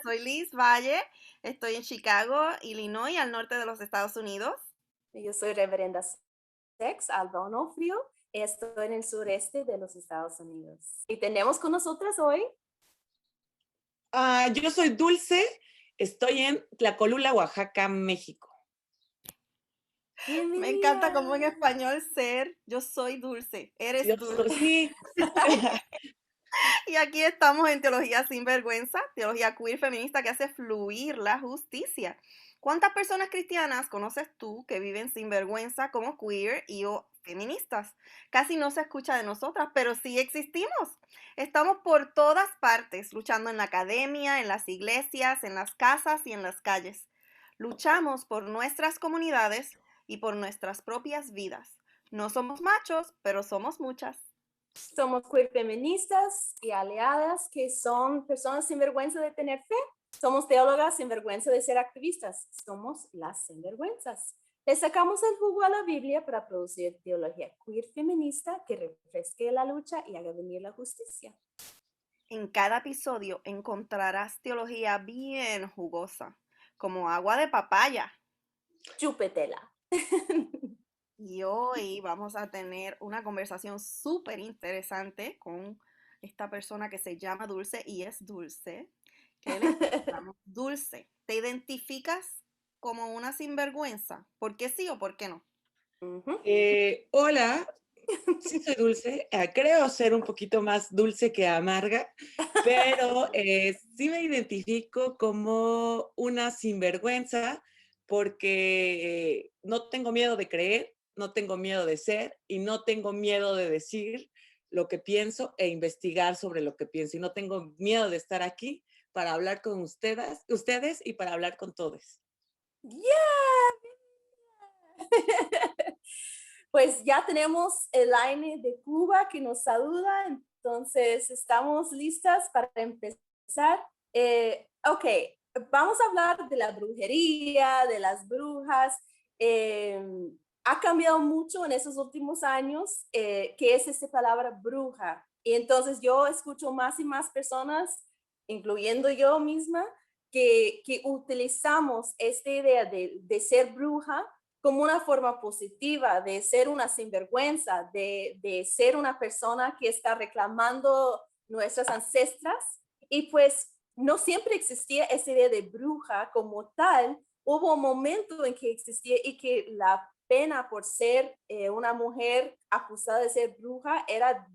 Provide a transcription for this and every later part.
soy Liz Valle, estoy en Chicago, Illinois, al norte de los Estados Unidos. Yo soy Reverenda Sex Alba Onofrio. Estoy en el sureste de los Estados Unidos. Y tenemos con nosotras hoy. Yo soy Dulce, estoy en Tlacolula, Oaxaca, México. Me encanta como en español ser, yo soy Dulce, eres Dulce. Sí. Y aquí estamos en Teología Sin Vergüenza, teología queer feminista que hace fluir la justicia. ¿Cuántas personas cristianas conoces tú que viven sin vergüenza como queer y o feministas? Casi no se escucha de nosotras, pero sí existimos. Estamos por todas partes, luchando en la academia, en las iglesias, en las casas y en las calles. Luchamos por nuestras comunidades y por nuestras propias vidas. No somos machos, pero somos muchas. Somos queer feministas y aliadas que son personas sin vergüenza de tener fe. Somos teólogas sin vergüenza de ser activistas. Somos las sinvergüenzas. Le sacamos el jugo a la Biblia para producir teología queer feminista que refresque la lucha y haga venir la justicia. En cada episodio encontrarás teología bien jugosa, como agua de papaya. Chúpetela. Y hoy vamos a tener una conversación súper interesante con esta persona que se llama Dulce y es Dulce. ¿Qué le llamamos? Dulce, ¿te identificas como una sinvergüenza? ¿Por qué sí o por qué no? Hola, sí soy Dulce. Creo ser un poquito más dulce que amarga, pero sí me identifico como una sinvergüenza porque no tengo miedo de creer, no tengo miedo de ser y no tengo miedo de decir lo que pienso e investigar sobre lo que pienso. Y no tengo miedo de estar aquí para hablar con ustedes y para hablar con todos. ¡Yeah! Pues ya tenemos el line de Cuba que nos saluda, entonces estamos listas para empezar. Ok, vamos a hablar de la brujería, de las brujas. Ha cambiado mucho en esos últimos años, ¿qué es esa palabra bruja? Y entonces yo escucho más y más personas, incluyendo yo misma, que utilizamos esta idea de ser bruja como una forma positiva, de ser una sinvergüenza, de ser una persona que está reclamando nuestras ancestras. Y pues no siempre existía esa idea de bruja como tal. Hubo un momento en que existía y que la pena por ser una mujer acusada de ser bruja era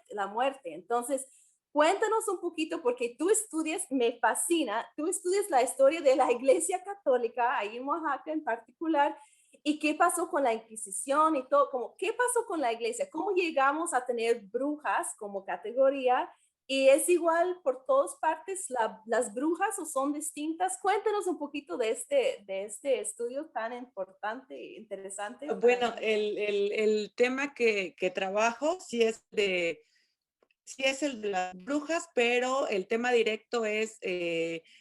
la muerte. Entonces, cuéntanos un poquito, porque tú estudias, me fascina, tú estudias la historia de la Iglesia Católica, ahí en Oaxaca en particular, y qué pasó con la Inquisición y todo, como qué pasó con la Iglesia, cómo llegamos a tener brujas como categoría, y es igual por todas partes, las brujas o son distintas. Cuéntanos un poquito de este estudio tan importante e interesante. Bueno, el tema que trabajo sí es el de las brujas, pero el tema directo es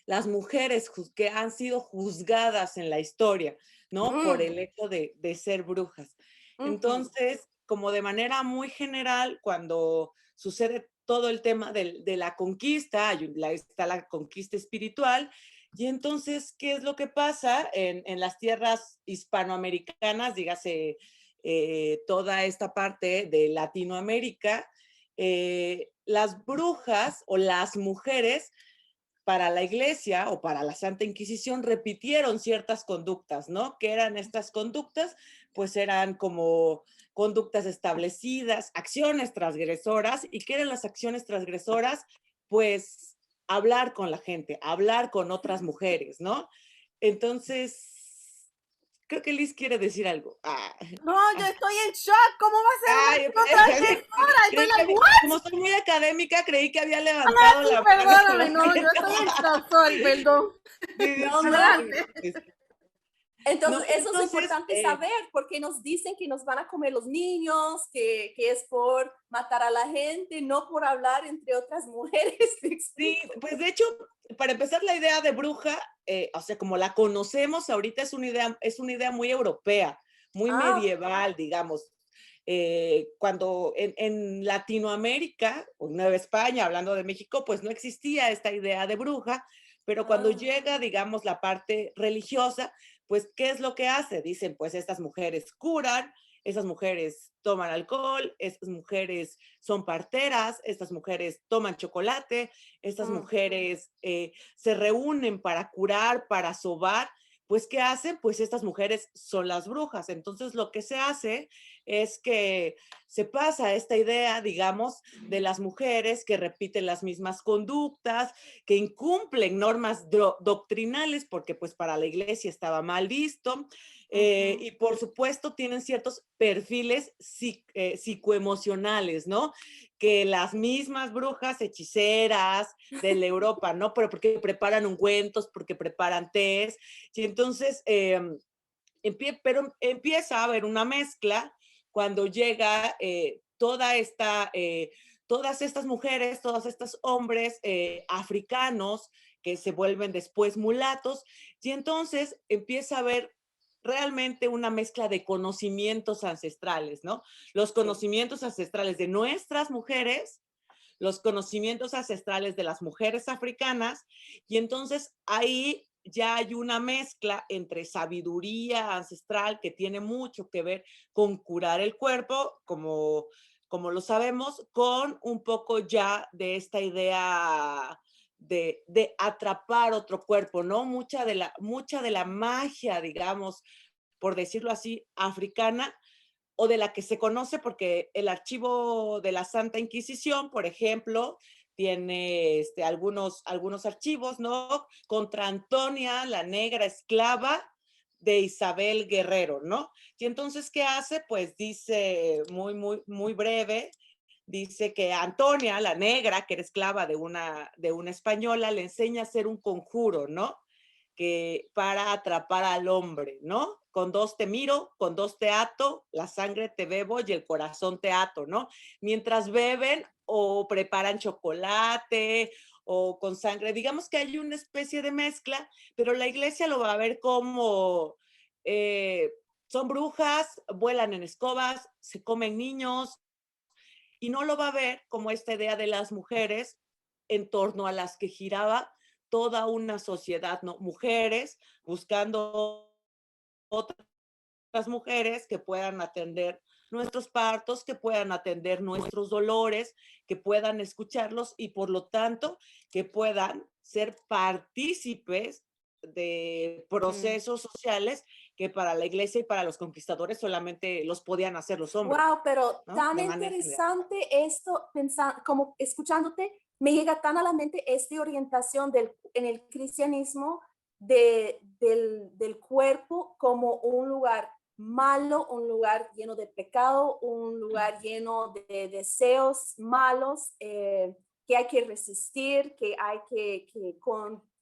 las mujeres que han sido juzgadas en la historia, ¿no? Por el hecho de ser brujas. Entonces, como de manera muy general, cuando sucede todo el tema de la conquista, está la conquista espiritual, y entonces, ¿qué es lo que pasa en las tierras hispanoamericanas? Dígase, toda esta parte de Latinoamérica, las brujas o las mujeres para la iglesia o para la Santa Inquisición repitieron ciertas conductas, ¿no? ¿Qué eran estas conductas? Pues eran como conductas establecidas, acciones transgresoras. ¿Y qué eran las acciones transgresoras? Pues hablar con la gente, hablar con otras mujeres, ¿no? Entonces, creo que Liz quiere decir algo. No, yo estoy en shock. ¿Cómo va a ser una acción transgresora? Estoy like, ¿what? Como soy muy académica, creí que había Ah, levantado sí, la mano. perdóname, no, yo estoy en shock, sorry, perdón. No, no. Adelante. Entonces, No, eso es entonces, importante saber, porque nos dicen que nos van a comer los niños, que es por matar a la gente, no por hablar entre otras mujeres. sí, pues de hecho, para empezar, la idea de bruja, o sea, como la conocemos ahorita, es una idea muy europea, muy medieval, digamos. Cuando en Latinoamérica, o Nueva España, hablando de México, pues no existía esta idea de bruja, Pero cuando llega, digamos, la parte religiosa, pues, ¿qué es lo que hace? Dicen, pues, estas mujeres curan, esas mujeres toman alcohol, estas mujeres son parteras, estas mujeres toman chocolate, estas mujeres se reúnen para curar, para sobar. Pues, ¿qué hacen? Pues estas mujeres son las brujas. Entonces, lo que se hace es que se pasa esta idea, digamos, de las mujeres que repiten las mismas conductas, que incumplen normas doctrinales, porque pues para la iglesia estaba mal visto, y por supuesto tienen ciertos perfiles psicoemocionales, ¿no? Que las mismas brujas hechiceras de la Europa, ¿no? Pero porque preparan ungüentos, porque preparan tés, y entonces, pero empieza a haber una mezcla cuando llega todas estas mujeres, todos estos hombres africanos que se vuelven después mulatos, y entonces empieza a haber realmente una mezcla de conocimientos ancestrales, ¿no? Los conocimientos ancestrales de nuestras mujeres, los conocimientos ancestrales de las mujeres africanas, y entonces ahí ya hay una mezcla entre sabiduría ancestral que tiene mucho que ver con curar el cuerpo, como lo sabemos, con un poco ya de esta idea de atrapar otro cuerpo, ¿no? Mucha de la magia, digamos, por decirlo así, africana, o de la que se conoce, porque el archivo de la Santa Inquisición, por ejemplo, tiene algunos archivos, ¿no? Contra Antonia, la negra esclava de Isabel Guerrero, ¿no? Y entonces, ¿qué hace? Pues dice muy breve, dice que Antonia, la negra, que era esclava de una española, le enseña a hacer un conjuro, ¿no? Que para atrapar al hombre, ¿no? Con dos te miro, con dos te ato, la sangre te bebo y el corazón te ato, ¿no? Mientras beben o preparan chocolate o con sangre, digamos que hay una especie de mezcla, pero la iglesia lo va a ver como son brujas, vuelan en escobas, se comen niños, y no lo va a ver como esta idea de las mujeres en torno a las que giraba toda una sociedad, ¿no? Mujeres buscando otras mujeres que puedan atender nuestros partos, que puedan atender nuestros dolores, que puedan escucharlos y por lo tanto que puedan ser partícipes de procesos sociales que para la iglesia y para los conquistadores solamente los podían hacer los hombres, Wow, pero ¿no? tan De manera general. interesante esto, pensando, como escuchándote, me llega tan a la mente esta orientación en el cristianismo del cuerpo como un lugar malo, un lugar lleno de pecado, un lugar lleno de deseos malos que hay que resistir, que hay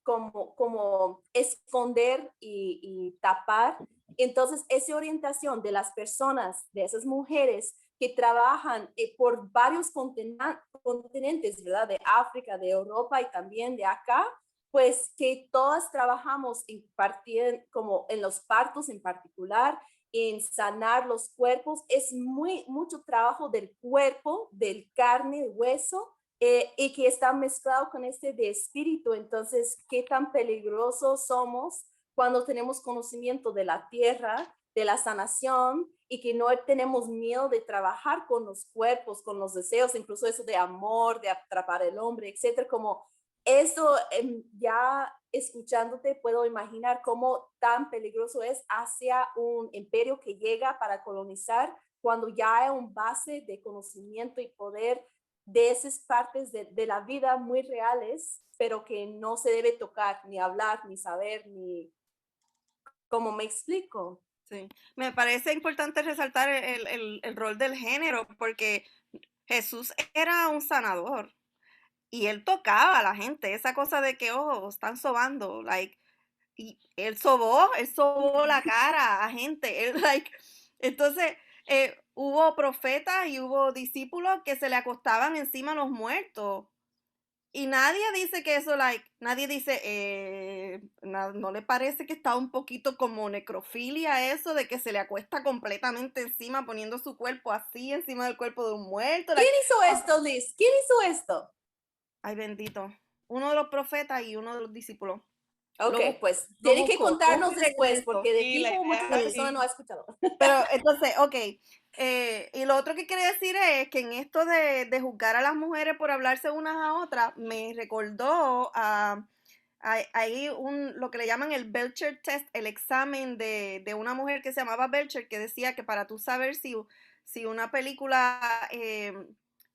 como esconder y tapar. Entonces, esa orientación de las personas, de esas mujeres que trabajan por varios continentes, ¿verdad? De África, de Europa y también de acá, pues que todas trabajamos como en los partos en particular, en sanar los cuerpos, es mucho trabajo del cuerpo, del carne, hueso, y que está mezclado con este de espíritu. Entonces, ¿qué tan peligrosos somos cuando tenemos conocimiento de la tierra, de la sanación y que no tenemos miedo de trabajar con los cuerpos, con los deseos, incluso eso de amor, de atrapar el hombre, etcétera? Como eso, ya escuchándote, puedo imaginar cómo tan peligroso es hacia un imperio que llega para colonizar cuando ya hay un base de conocimiento y poder de esas partes de la vida muy reales, pero que no se debe tocar, ni hablar, ni saber, ni... ¿Cómo me explico? Sí, me parece importante resaltar el rol del género, porque Jesús era un sanador y él tocaba a la gente, esa cosa de que, oh, están sobando, like, y él sobó la cara a gente, él, like, entonces, hubo profetas y hubo discípulos que se le acostaban encima a los muertos. Y nadie dice que eso, like, nadie dice, ¿no le parece que está un poquito como necrofilia eso de que se le acuesta completamente encima poniendo su cuerpo así encima del cuerpo de un muerto? ¿Quién Like, hizo esto, Liz? ¿Quién hizo esto? ay, bendito. uno de los profetas y uno de los discípulos. Ok, pues Lo tiene que busco, contarnos busco y después, regreso. porque de Sí, la fijo idea, muchas Sí. personas no ha escuchado. Pero entonces, ok. Y lo otro que quería decir es que en esto de juzgar a las mujeres por hablarse unas a otras, me recordó a hay lo que le llaman el Belcher Test, el examen de una mujer que se llamaba Belcher, que decía que para tú saber si una película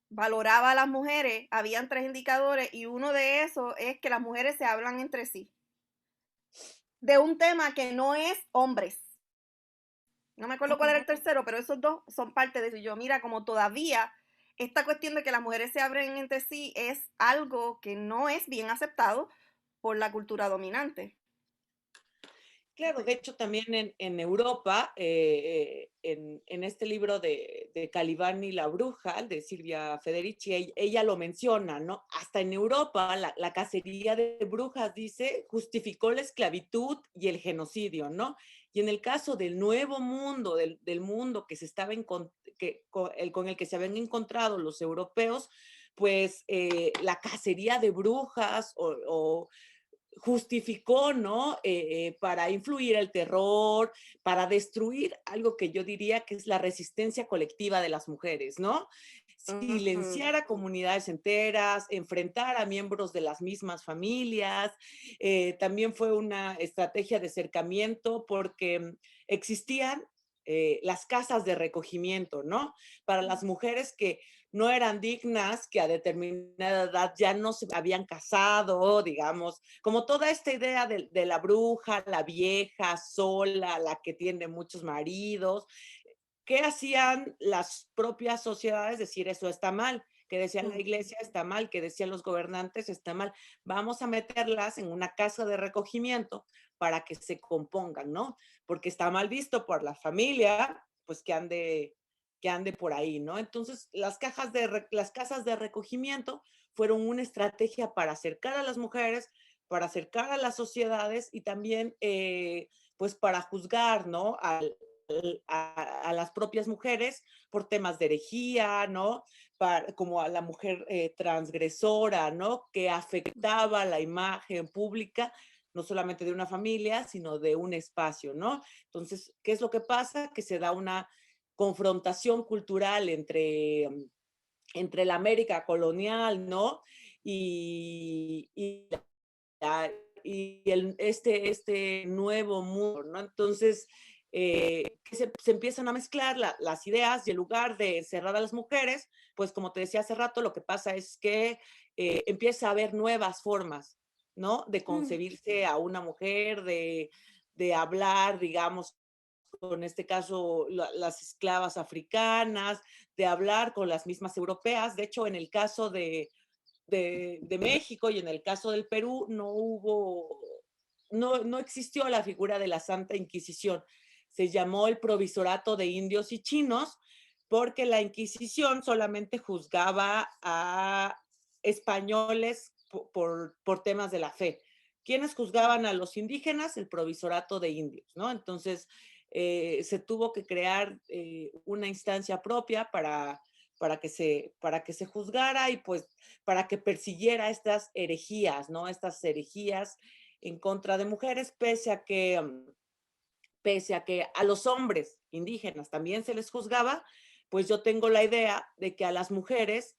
valoraba a las mujeres, habían 3 indicadores y uno de esos es que las mujeres se hablan entre sí, de un tema que no es hombres. No me acuerdo cuál era el tercero, pero esos dos son parte de eso. Y yo, mira, como todavía esta cuestión de que las mujeres se abren entre sí es algo que no es bien aceptado por la cultura dominante. Claro, de hecho también en Europa, en este libro de Calibán y la bruja, de Silvia Federici, ella lo menciona, ¿no? Hasta en Europa la cacería de brujas, dice, justificó la esclavitud y el genocidio, ¿no? Y en el caso del nuevo mundo, del mundo que se estaba con el que se habían encontrado los europeos, pues la cacería de brujas o justificó, ¿no? Para influir el terror, para destruir algo que yo diría que es la resistencia colectiva de las mujeres, ¿no? Silenciar a comunidades enteras, enfrentar a miembros de las mismas familias. También fue una estrategia de acercamiento porque existían las casas de recogimiento, ¿no? Para las mujeres que no eran dignas, que a determinada edad ya no se habían casado, digamos, como toda esta idea de la bruja, la vieja, sola, la que tiene muchos maridos. ¿Qué hacían las propias sociedades? Decir, eso está mal, que decía la iglesia está mal, que decían los gobernantes está mal. Vamos a meterlas en una casa de recogimiento para que se compongan, ¿no? Porque está mal visto por la familia, pues que ande por ahí, ¿no? Entonces, las casas de recogimiento fueron una estrategia para acercar a las mujeres, para acercar a las sociedades y también, pues, para juzgar, ¿no? A las propias mujeres por temas de herejía, ¿no? Como a la mujer transgresora, ¿no? Que afectaba la imagen pública, no solamente de una familia, sino de un espacio, ¿no? Entonces, ¿qué es lo que pasa? Que se da una confrontación cultural entre la América colonial, ¿no? Y, este nuevo mundo, ¿no? Entonces, que se empiezan a mezclar las ideas y en lugar de cerrar a las mujeres, pues como te decía hace rato, lo que pasa es que empieza a haber nuevas formas, ¿no? De concebirse a una mujer, de hablar, digamos, con este caso las esclavas africanas, de hablar con las mismas europeas. De hecho, en el caso de México y en el caso del Perú no existió la figura de la Santa Inquisición. Se llamó el Provisorato de Indios y Chinos porque la Inquisición solamente juzgaba a españoles por temas de la fe. ¿Quiénes juzgaban a los indígenas? El Provisorato de Indios, ¿no? Entonces, se tuvo que crear una instancia propia para que se juzgara y pues para que persiguiera estas herejías, ¿no? Estas herejías en contra de mujeres, pese a que a los hombres indígenas también se les juzgaba, pues yo tengo la idea de que a las mujeres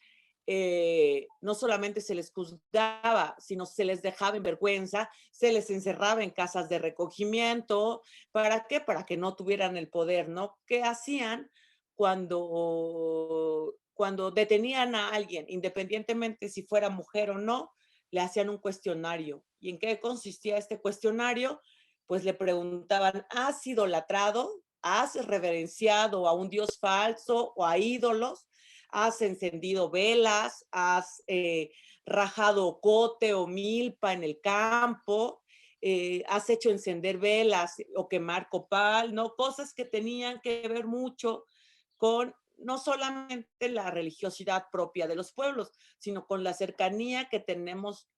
no solamente se les juzgaba, sino se les dejaba en vergüenza, se les encerraba en casas de recogimiento. ¿Para qué? Para que no tuvieran el poder, ¿no? ¿Qué hacían cuando detenían a alguien, independientemente si fuera mujer o no? Le hacían un cuestionario. ¿Y en qué consistía este cuestionario? Pues le preguntaban, ¿has idolatrado? ¿Has reverenciado a un dios falso o a ídolos? ¿Has encendido velas? ¿Has rajado ocote o milpa en el campo? ¿Has hecho encender velas o quemar copal? ¿No? Cosas que tenían que ver mucho con no solamente la religiosidad propia de los pueblos, sino con la cercanía que tenemos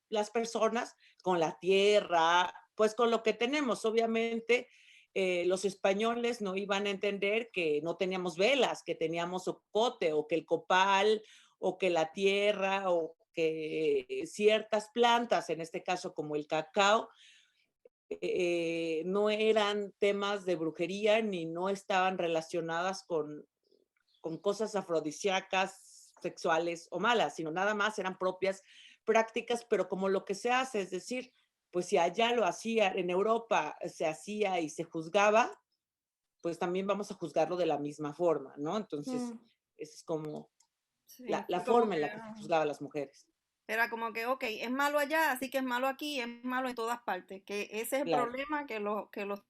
las personas con la tierra, pues con lo que tenemos. Obviamente, los españoles no iban a entender que no teníamos velas, que teníamos ocote o que el copal o que la tierra o que ciertas plantas, en este caso como el cacao, no eran temas de brujería ni no estaban relacionadas con cosas afrodisíacas, sexuales o malas, sino nada más eran propias prácticas, pero como lo que se hace, es decir, pues si allá lo hacía, en Europa se hacía y se juzgaba, pues también vamos a juzgarlo de la misma forma, ¿no? Entonces, esa es como Sí, la fue como forma en que la que se juzgaba a las mujeres. era como que, ok, es malo allá, así que es malo aquí, es malo en todas partes. Que ese es el Claro, problema que los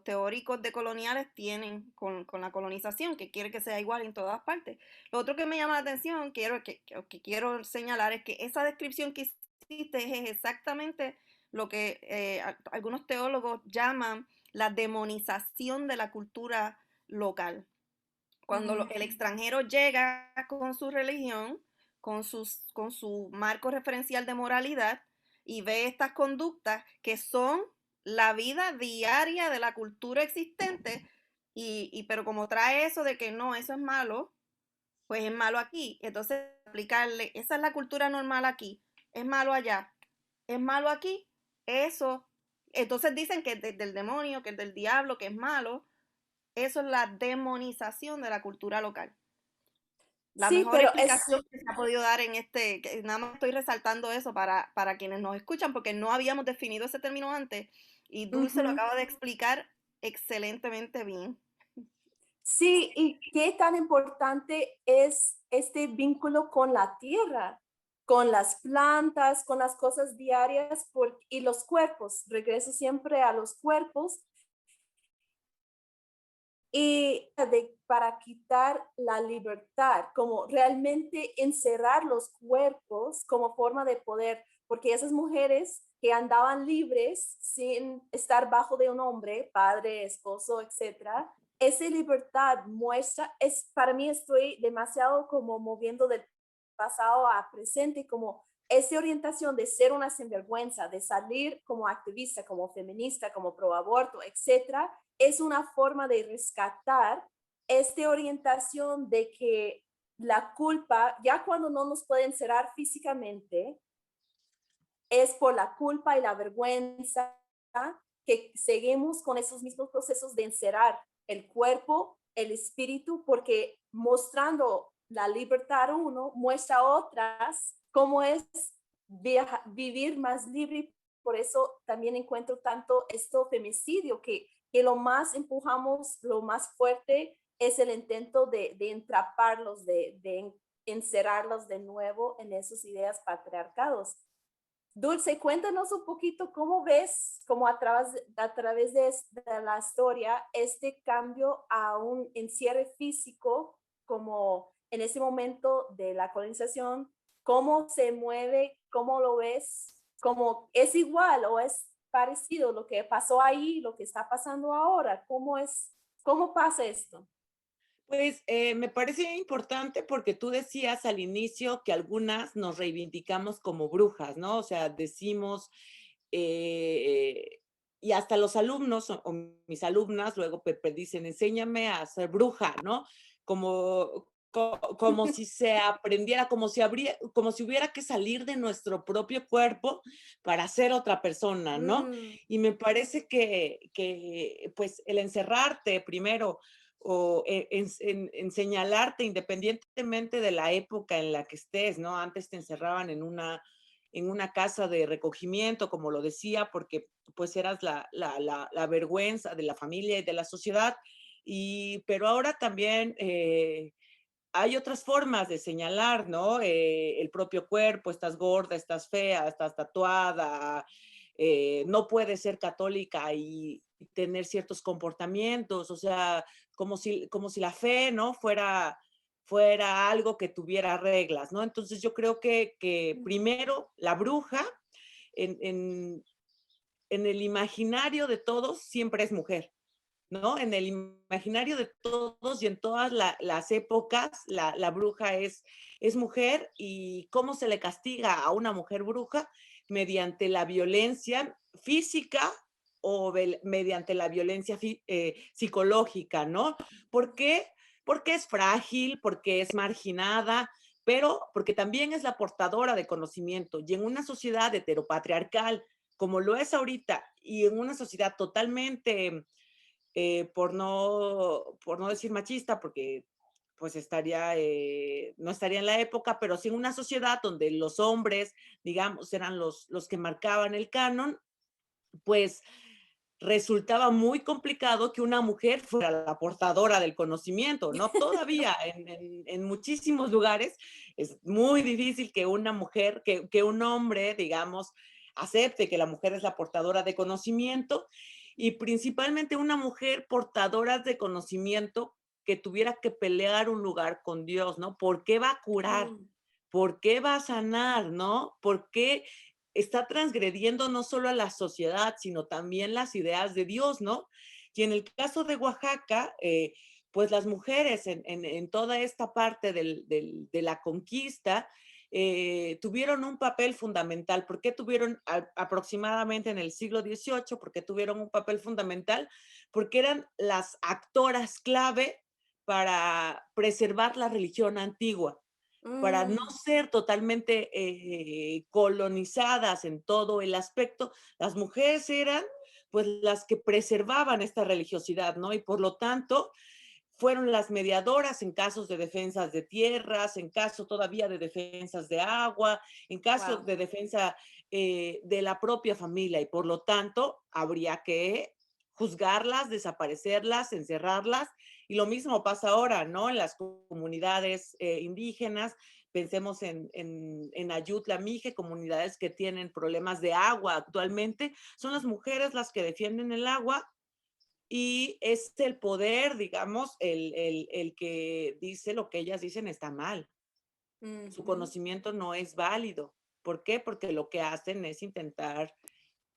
teóricos decoloniales tienen con la colonización, que quiere que sea igual en todas partes. Lo otro que me llama la atención, que quiero señalar, es que esa descripción que hiciste es exactamente lo que algunos teólogos llaman la demonización de la cultura local. Cuando el extranjero llega con su religión, con su marco referencial de moralidad y ve estas conductas que son la vida diaria de la cultura existente, pero como trae eso de que no, eso es malo, pues es malo aquí. Entonces, aplicarle, esa es la cultura normal aquí, es malo allá, es malo aquí, eso. Entonces dicen que es del demonio, que es del diablo, que es malo. Eso es la demonización de la cultura local. La Sí, mejor pero es, explicación que se ha podido dar en que nada más estoy resaltando eso para quienes nos escuchan, porque no habíamos definido ese término antes y Dulce lo ujú. acaba de explicar excelentemente bien. Sí, y qué tan importante es este vínculo con la tierra, con las plantas, con las cosas diarias y los cuerpos. Regreso siempre a los cuerpos y para quitar la libertad, como realmente encerrar los cuerpos como forma de poder, porque esas mujeres que andaban libres sin estar bajo de un hombre, padre, esposo, etcétera, esa libertad muestra, para mí estoy demasiado como moviendo del pasado a presente, como esa orientación de ser una sinvergüenza, de salir como activista, como feminista, como pro aborto, etcétera, es una forma de rescatar esta orientación de que la culpa, ya cuando no nos pueden encerrar físicamente, es por la culpa y la vergüenza que seguimos con esos mismos procesos de encerrar el cuerpo, el espíritu, porque mostrando la libertad uno, muestra a otras cómo es vivir más libre. Por eso también encuentro tanto esto femicidio, que lo más empujamos, lo más fuerte es el intento de entraparlos, de encerrarlos de nuevo en esas ideas patriarcados. Dulce, cuéntanos un poquito cómo ves, como a través de la historia, este cambio a un encierre físico, como en ese momento de la colonización, cómo se mueve, cómo lo ves, cómo es igual o es parecido lo que pasó ahí, lo que está pasando ahora, cómo pasa esto. Pues me parece importante porque tú decías al inicio que algunas nos reivindicamos como brujas, ¿no? O sea, decimos, eh, y hasta los alumnos o mis alumnas luego Pepe dicen, enséñame a ser bruja, ¿no? Como si se aprendiera, como si hubiera que salir de nuestro propio cuerpo para ser otra persona, ¿no? Mm, Y me parece que pues el encerrarte primero o en señalarte independientemente de la época en la que estés, ¿no? Antes te encerraban en una casa de recogimiento, como lo decía, porque pues eras la vergüenza de la familia y de la sociedad, pero ahora también hay otras formas de señalar, ¿no? El propio cuerpo, estás gorda, estás fea, estás tatuada, no puedes ser católica y tener ciertos comportamientos, o sea, como si la fe, ¿no? Fuera algo que tuviera reglas, ¿no? Entonces yo creo que primero la bruja en, en, en el imaginario de todos siempre es mujer, ¿no? En el imaginario de todos y en todas las épocas, la bruja es mujer y cómo se le castiga a una mujer bruja mediante la violencia física o mediante la violencia psicológica, ¿no? ¿Por qué? Porque es frágil, porque es marginada, pero porque también es la portadora de conocimiento. Y en una sociedad heteropatriarcal, como lo es ahorita, y en una sociedad totalmente, por no decir machista, porque pues no estaría en la época, pero sí en una sociedad donde los hombres, digamos, eran los que marcaban el canon, pues resultaba muy complicado que una mujer fuera la portadora del conocimiento, ¿no? Todavía en muchísimos lugares es muy difícil que una mujer, que un hombre, digamos, acepte que la mujer es la portadora de conocimiento y principalmente una mujer portadora de conocimiento que tuviera que pelear un lugar con Dios, ¿no? ¿Por qué va a curar? Mm, ¿Por qué va a sanar? ¿No? ¿Por qué está transgrediendo no solo a la sociedad, sino también las ideas de Dios, ¿no? Y en el caso de Oaxaca, pues las mujeres en toda esta parte de la conquista tuvieron un papel fundamental. ¿Por qué tuvieron aproximadamente en el siglo XVIII? ¿Por qué tuvieron un papel fundamental? Porque eran las actoras clave para preservar la religión antigua, para no mm, ser totalmente colonizadas en todo el aspecto. Las mujeres eran pues las que preservaban esta religiosidad, ¿no? Y por lo tanto fueron las mediadoras en casos de defensas de tierras, en caso todavía de defensas de agua, en caso wow. de defensa de la propia familia y por lo tanto habría que juzgarlas, desaparecerlas, encerrarlas y lo mismo pasa ahora, ¿no? En las comunidades indígenas, pensemos en Ayutla, Mije, comunidades que tienen problemas de agua actualmente, son las mujeres las que defienden el agua y es el poder, digamos, el que dice lo que ellas dicen está mal. Su Ujú. conocimiento no es válido. ¿Por qué? Porque lo que hacen es intentar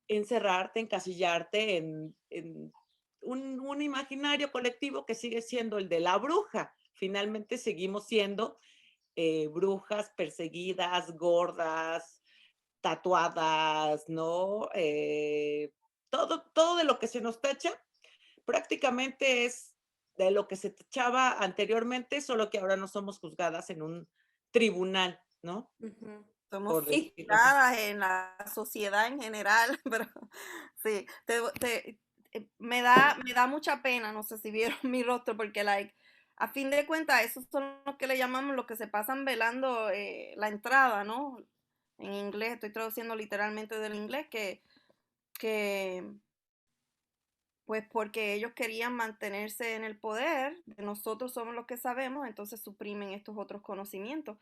encerrarte, encasillarte en un imaginario colectivo que sigue siendo el de la bruja. Finalmente seguimos siendo brujas perseguidas, gordas, tatuadas, ¿no? Todo de lo que se nos tacha prácticamente es de lo que se tachaba anteriormente, solo que ahora no somos juzgadas en un tribunal, ¿no? Ujú. Somos Por Y decirlo así. juzgadas en la sociedad en general, pero sí, me da mucha pena, no sé si vieron mi rostro, porque like, a fin de cuentas, esos son los que le llamamos los que se pasan velando la entrada, ¿no? En inglés, estoy traduciendo literalmente del inglés, que pues porque ellos querían mantenerse en el poder, nosotros somos los que sabemos, entonces suprimen estos otros conocimientos.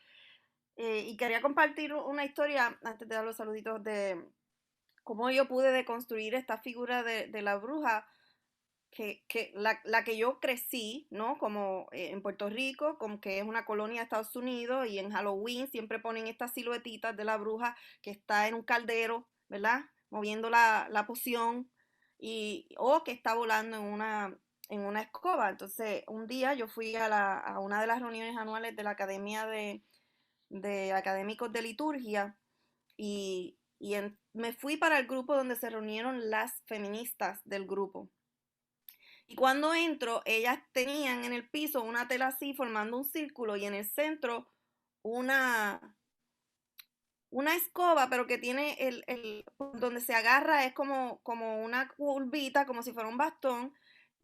Y quería compartir una historia, antes de dar los saluditos, de cómo yo pude deconstruir esta figura de la bruja, la que yo crecí, ¿no? Como en Puerto Rico, como que es una colonia de Estados Unidos, y en Halloween siempre ponen estas siluetitas de la bruja que está en un caldero, ¿verdad? Moviendo la poción, o que está volando en una escoba. Entonces, un día yo fui a una de las reuniones anuales de la Academia de Académicos de Liturgia, me fui para el grupo donde se reunieron las feministas del grupo. Y cuando entro, ellas tenían en el piso una tela así formando un círculo y en el centro una, una escoba, pero que tiene donde se agarra es como una curvita, como si fuera un bastón.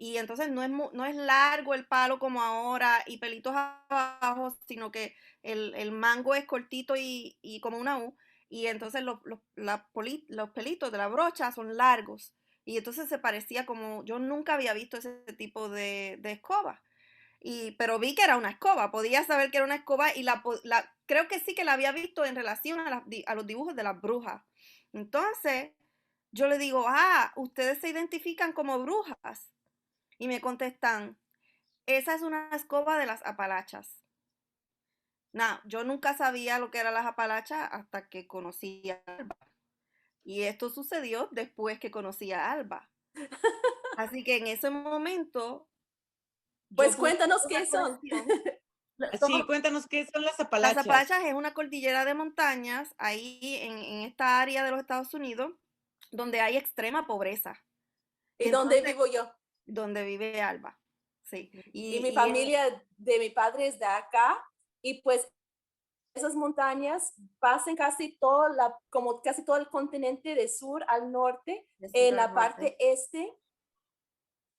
Y entonces no es largo el palo como ahora y pelitos abajo, sino que el mango es cortito y como una U. Y entonces los pelitos de la brocha son largos. Y entonces se parecía como, yo nunca había visto ese tipo de escoba. Pero vi que era una escoba, podía saber que era una escoba y creo que sí que la había visto en relación a los dibujos de las brujas. Entonces, yo le digo, ustedes se identifican como brujas. Y me contestan, esa es una escoba de las Apalachas. No, yo nunca sabía lo que eran las Apalachas hasta que conocí a Alba. Y esto sucedió después que conocí a Alba. Así que en ese momento yo pues pude cuéntanos hacer qué una son. conexión. Sí, cuéntanos qué son las Las Apalachas. Apalaches es una cordillera de montañas ahí en esta área de los Estados Unidos donde hay extrema pobreza. Y ¿Y dónde entonces, vivo yo? donde vive Alba. Sí. Y mi familia de mi padre es de acá y pues esas montañas pasan como casi todo el continente de sur al norte, De sur en al la norte. parte este,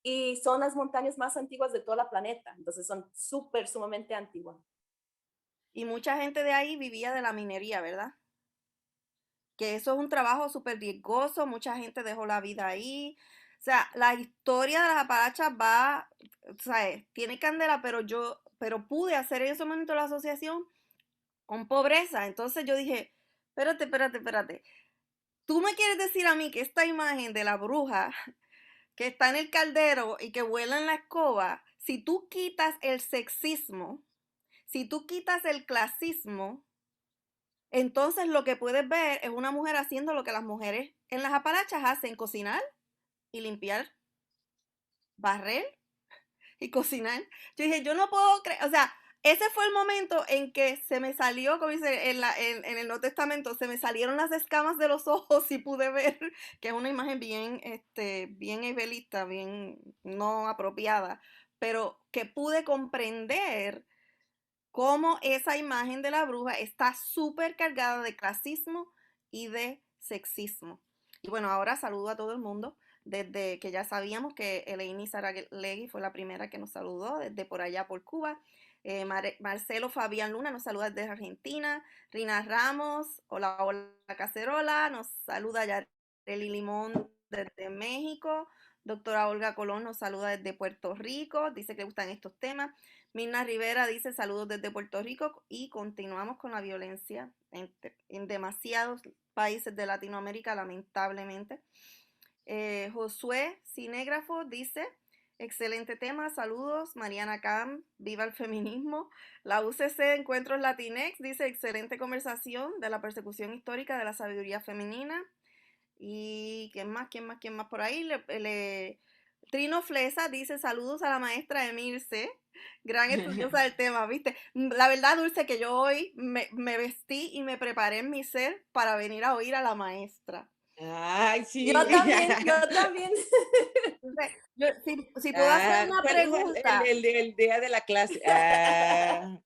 y son las montañas más antiguas de todo el planeta. Entonces son sumamente antiguas. Y mucha gente de ahí vivía de la minería, ¿verdad? Que eso es un trabajo súper riesgoso, mucha gente dejó la vida ahí. O sea, la historia de las Apalaches va, o sea, tiene candela, pero pude hacer en ese momento la asociación con pobreza. Entonces yo dije, espérate. ¿Tú me quieres decir a mí que esta imagen de la bruja que está en el caldero y que vuela en la escoba, si tú quitas el sexismo, si tú quitas el clasismo, entonces lo que puedes ver es una mujer haciendo lo que las mujeres en las Apalaches hacen, cocinar y limpiar, barrer y cocinar? Yo dije, yo no puedo creer, o sea, ese fue el momento en que se me salió, como dice en el Nuevo Testamento, se me salieron las escamas de los ojos y pude ver que es una imagen bien, bien evelista, bien no apropiada, pero que pude comprender cómo esa imagen de la bruja está súper cargada de clasismo y de sexismo. Y bueno, ahora saludo a todo el mundo, desde que ya sabíamos que Elaine Saralegui fue la primera que nos saludó, desde por allá por Cuba. Marcelo Fabián Luna nos saluda desde Argentina. Rina Ramos, hola Cacerola, nos saluda Yareli Limón desde México. Doctora Olga Colón nos saluda desde Puerto Rico, dice que le gustan estos temas. Mirna Rivera dice saludos desde Puerto Rico y continuamos con la violencia en demasiados países de Latinoamérica, lamentablemente. Josué Cinégrafo dice, excelente tema, saludos. Mariana Cam, viva el feminismo. La UCC Encuentros Latinex dice, excelente conversación de la persecución histórica de la sabiduría femenina. Y quién más por ahí. Trino Flesa dice saludos a la maestra Emilce, gran estudiosa del tema, ¿viste? La verdad, Dulce, que yo hoy me vestí y me preparé en mi ser para venir a oír a la maestra. Ay, Yo sí. también, yo también. Entonces, si puedo hacer una ¿Cuál es pregunta, el día de la clase? Ah,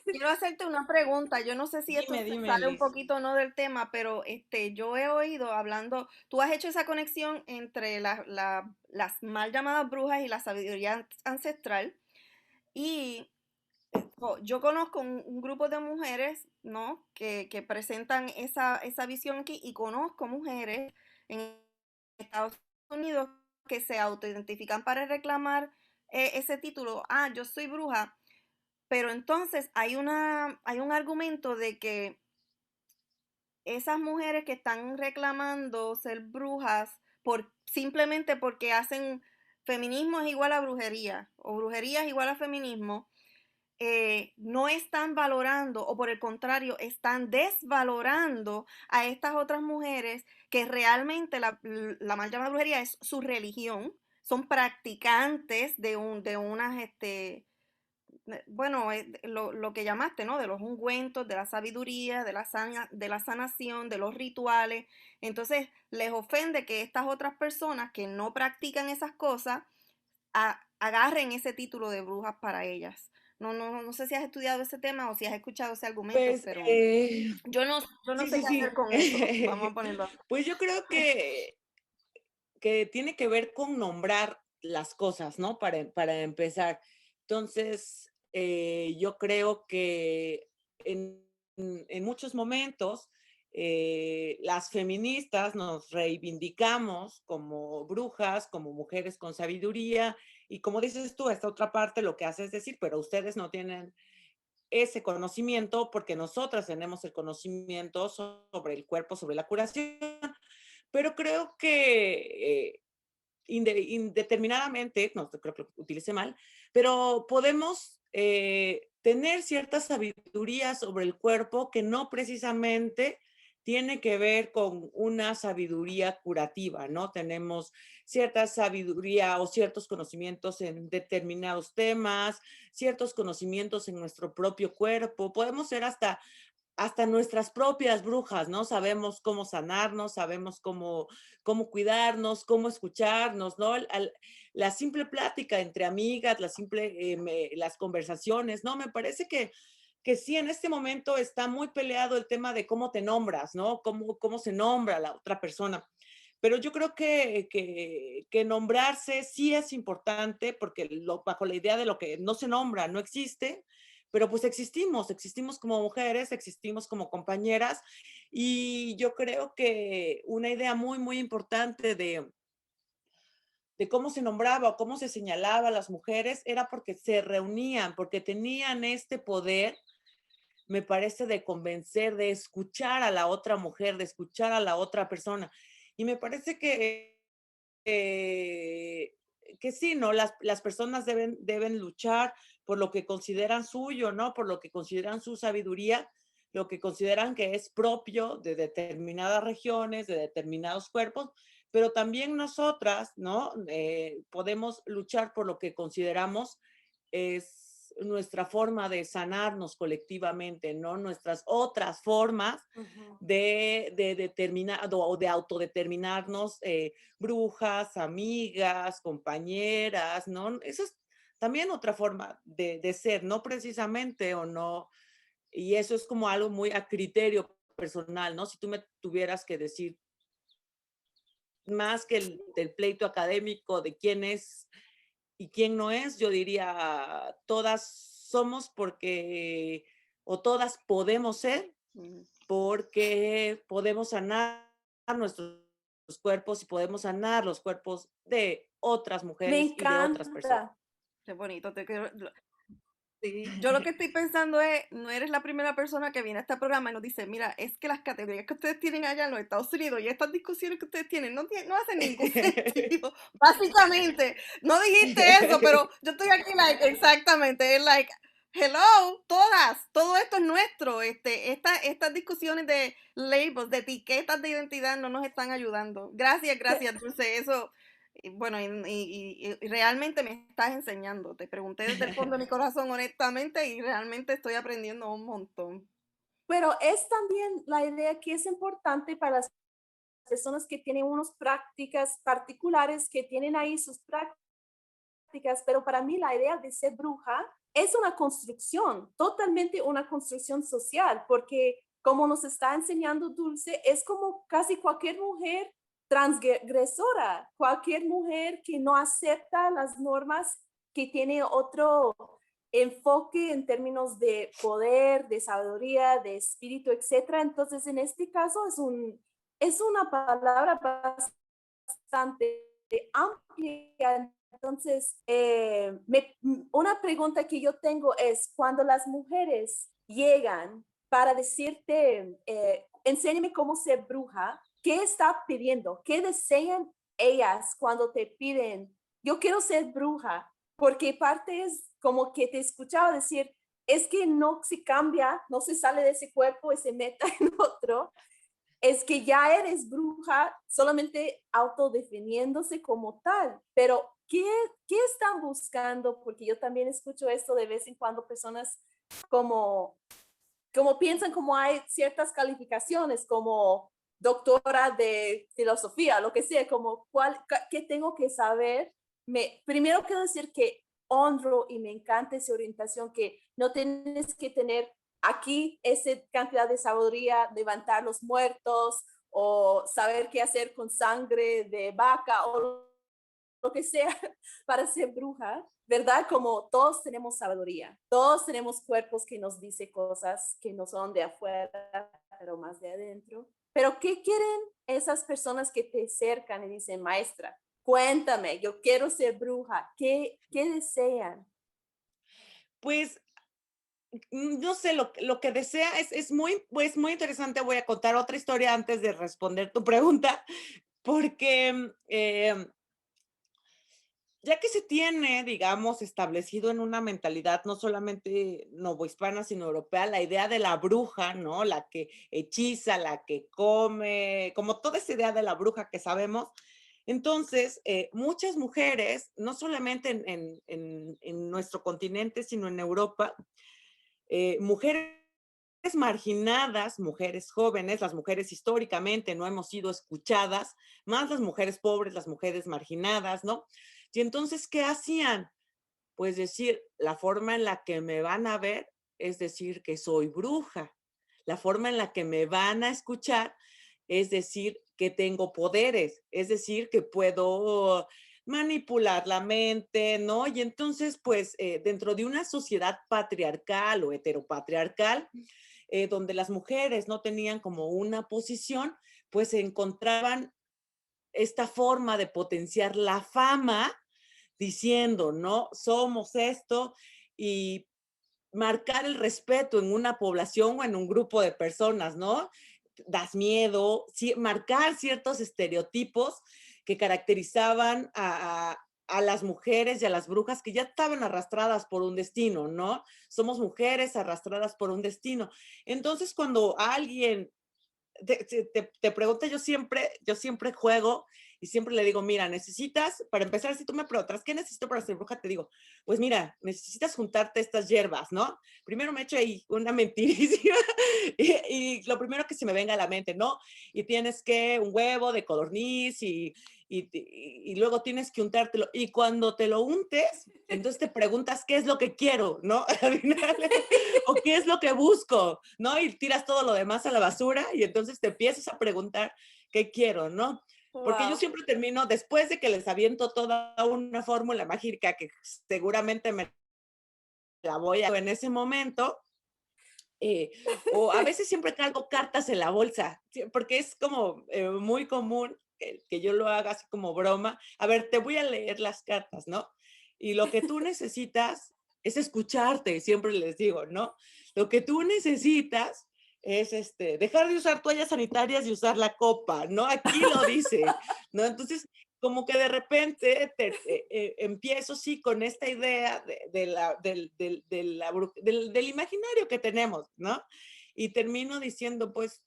quiero hacerte una pregunta. Yo no sé si esto se dime, sale un Liz. poquito o no del tema, pero yo he oído hablando, tú has hecho esa conexión entre las mal llamadas brujas y la sabiduría ancestral. Y yo conozco un grupo de mujeres, ¿no? Que presentan esa visión aquí y conozco mujeres en Estados Unidos que se autoidentifican para reclamar ese título. Ah, yo soy bruja. Pero entonces hay un argumento de que esas mujeres que están reclamando ser brujas simplemente porque hacen feminismo es igual a brujería o brujería es igual a feminismo, no están valorando o por el contrario están desvalorando a estas otras mujeres que realmente la mal llamada brujería es su religión, son practicantes de unas, bueno, lo que llamaste, ¿no? De los ungüentos, de la sabiduría, de la sanación, de los rituales. Entonces, les ofende que estas otras personas que no practican esas cosas agarren ese título de brujas para ellas. No sé si has estudiado ese tema o si has escuchado ese argumento, Pues, pero yo no sí, sé sí, qué hacer sí. con eso. Vamos a ponerlo así. Pues yo creo que tiene que ver con nombrar las cosas, ¿no? Para empezar. Entonces, yo creo que en muchos momentos las feministas nos reivindicamos como brujas, como mujeres con sabiduría, y como dices tú, esta otra parte lo que hace es decir, pero ustedes no tienen ese conocimiento porque nosotras tenemos el conocimiento sobre el cuerpo, sobre la curación, pero creo que indeterminadamente, no creo que lo utilice mal, pero podemos tener cierta sabiduría sobre el cuerpo que no precisamente tiene que ver con una sabiduría curativa, ¿no? Tenemos cierta sabiduría o ciertos conocimientos en determinados temas, ciertos conocimientos en nuestro propio cuerpo, podemos ser hasta nuestras propias brujas, ¿no? Sabemos cómo sanarnos, sabemos cómo cuidarnos, cómo escucharnos, ¿no? La simple plática entre amigas, las conversaciones, ¿no? Me parece que que sí, en este momento está muy peleado el tema de cómo te nombras, ¿no? Cómo se nombra la otra persona. Pero yo creo que nombrarse sí es importante porque bajo la idea de lo que no se nombra, no existe, pero pues existimos como mujeres, existimos como compañeras y yo creo que una idea muy, muy importante de cómo se nombraba o cómo se señalaba a las mujeres era porque se reunían, porque tenían este poder, me parece, de convencer, de escuchar a la otra mujer, de escuchar a la otra persona. Y me parece eh, que sí, ¿no? Las personas deben luchar por lo que consideran suyo, ¿no? Por lo que consideran su sabiduría, lo que consideran que es propio de determinadas regiones, de determinados cuerpos, pero también nosotras, ¿no? Podemos luchar por lo que consideramos es nuestra forma de sanarnos colectivamente, ¿no? Nuestras otras formas de determinar o de autodeterminarnos brujas, amigas, compañeras, ¿no? Esa es también otra forma de ser, no precisamente o no, y eso es como algo muy a criterio personal, ¿no? Si tú me tuvieras que decir más que del pleito académico de quién es y quién no es, yo diría todas somos porque, o todas podemos ser, Mm. porque podemos sanar nuestros cuerpos y podemos sanar los cuerpos de otras Me mujeres y de otras personas. encanta. Qué bonito, te quiero. Sí, yo lo que estoy pensando es, no eres la primera persona que viene a este programa y nos dice, mira, es que las categorías que ustedes tienen allá en los Estados Unidos y estas discusiones que ustedes tienen no hacen ningún sentido. Básicamente, no dijiste eso, pero yo estoy aquí, like, exactamente, es like, hello, todo esto es nuestro. Estas discusiones de labels, de etiquetas de identidad no nos están ayudando. Gracias, Dulce, eso. Y bueno, y realmente me estás enseñando. Te pregunté desde el fondo de mi corazón, honestamente, y realmente estoy aprendiendo un montón. Pero es también la idea que es importante para las personas que tienen unas prácticas particulares, que tienen ahí sus prácticas, pero para mí la idea de ser bruja es una construcción, totalmente una construcción social, porque como nos está enseñando Dulce, es como casi cualquier mujer transgresora, cualquier mujer que no acepta las normas, que tiene otro enfoque en términos de poder, de sabiduría, de espíritu, etcétera. Entonces, en este caso es una palabra bastante amplia. Entonces, una pregunta que yo tengo es, cuando las mujeres llegan para decirte, enséñame cómo ser bruja, ¿qué está pidiendo? ¿Qué desean ellas cuando te piden, yo quiero ser bruja? Porque parte es como que te escuchaba decir, es que no se cambia, no se sale de ese cuerpo y se meta en otro, es que ya eres bruja solamente autodefiniéndose como tal, pero ¿qué están buscando? Porque yo también escucho esto de vez en cuando, personas como, como piensan como hay ciertas calificaciones, como doctora de filosofía, lo que sea, como qué tengo que saber. Primero quiero decir que honro y me encanta esa orientación, que no tienes que tener aquí esa cantidad de sabiduría, levantar los muertos o saber qué hacer con sangre de vaca o lo que sea para ser bruja, ¿verdad? Como todos tenemos sabiduría, todos tenemos cuerpos que nos dicen cosas que no son de afuera, pero más de adentro. Pero ¿qué quieren esas personas que te acercan y dicen, maestra, cuéntame, yo quiero ser bruja? ¿Qué desean? Pues no sé, lo que desea pues, muy interesante. Voy a contar otra historia antes de responder tu pregunta, porque ya que se tiene, digamos, establecido en una mentalidad no solamente novohispana, sino europea, la idea de la bruja, ¿no? La que hechiza, la que come, como toda esa idea de la bruja que sabemos. Entonces, muchas mujeres, no solamente en nuestro continente, sino en Europa, mujeres marginadas, mujeres jóvenes, las mujeres históricamente no hemos sido escuchadas, más las mujeres pobres, las mujeres marginadas, ¿no? Y entonces, ¿qué hacían? Pues decir, la forma en la que me van a ver es decir que soy bruja. La forma en la que me van a escuchar es decir que tengo poderes, es decir que puedo manipular la mente, ¿no? Y entonces, pues, dentro de una sociedad patriarcal o heteropatriarcal, donde las mujeres no tenían como una posición, pues se encontraban esta forma de potenciar la fama diciendo, ¿no? Somos esto y marcar el respeto en una población o en un grupo de personas, ¿no? Das miedo, marcar ciertos estereotipos que caracterizaban a las mujeres y a las brujas que ya estaban arrastradas por un destino, ¿no? Somos mujeres arrastradas por un destino. Entonces, cuando alguien te pregunta, yo siempre juego y siempre le digo, mira, necesitas, para empezar, si tú me preguntas, ¿qué necesito para ser bruja? Te digo, pues mira, necesitas juntarte estas hierbas, ¿no? Primero me echo ahí una mentirísima y lo primero que se me venga a la mente, ¿no? Y tienes que un huevo de codorniz y luego tienes que untártelo. Y cuando te lo untes, entonces te preguntas qué es lo que quiero, ¿no? Al final, o qué es lo que busco, ¿no? Y tiras todo lo demás a la basura y entonces te empiezas a preguntar qué quiero, ¿no? Porque yo Wow. siempre termino, después de que les aviento toda una fórmula mágica que seguramente me la voy a en ese momento, o a veces siempre cargo cartas en la bolsa, porque es como muy común que yo lo haga así como broma. A ver, te voy a leer las cartas, ¿no? Y lo que tú necesitas es escucharte, siempre les digo, ¿no? Lo que tú necesitas es dejar de usar toallas sanitarias y usar la copa, ¿no? Aquí lo dice, ¿no? Entonces, como que de repente empiezo sí con esta idea del imaginario que tenemos, ¿no? Y termino diciendo, pues,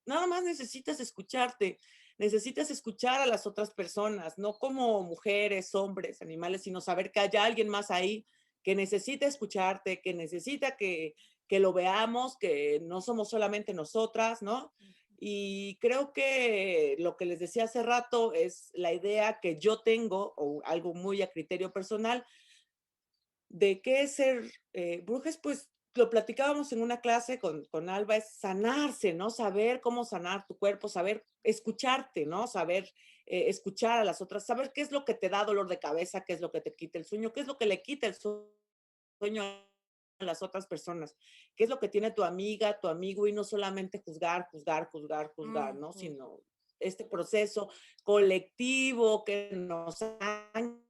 nada más necesitas escuchar a las otras personas, no como mujeres, hombres, animales, sino saber que hay alguien más ahí que necesita escucharte, que necesita que lo veamos, que no somos solamente nosotras, ¿no? Y creo que lo que les decía hace rato es la idea que yo tengo, o algo muy a criterio personal, de qué es ser brujas, pues lo platicábamos en una clase con Alba, es sanarse, ¿no? Saber cómo sanar tu cuerpo, saber escucharte, ¿no? Saber escuchar a las otras, saber qué es lo que te da dolor de cabeza, qué es lo que te quita el sueño, qué es lo que le quita el sueño a las otras personas, qué es lo que tiene tu amiga, tu amigo, y no solamente juzgar, ¿no? Ujú. Sino este proceso colectivo que nos han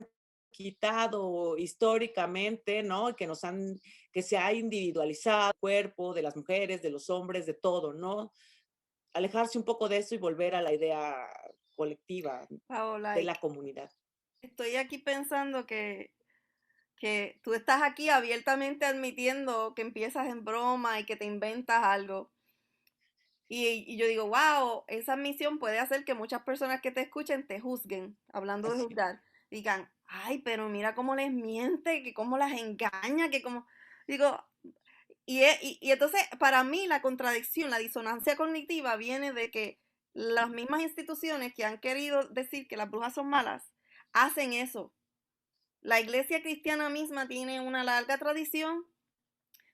quitado históricamente, ¿no? Que se ha individualizado el cuerpo de las mujeres, de los hombres, de todo, ¿no? Alejarse un poco de eso y volver a la idea colectiva Paola, de la comunidad. estoy aquí pensando que tú estás aquí abiertamente admitiendo que empiezas en broma y que te inventas algo. Y yo digo, wow, esa admisión puede hacer que muchas personas que te escuchen te juzguen, hablando de Así. juzgar, digan, ay, pero mira cómo les miente, que cómo las engaña, que cómo, digo, y entonces para mí la contradicción, la disonancia cognitiva viene de que las mismas instituciones que han querido decir que las brujas son malas, hacen eso. La iglesia cristiana misma tiene una larga tradición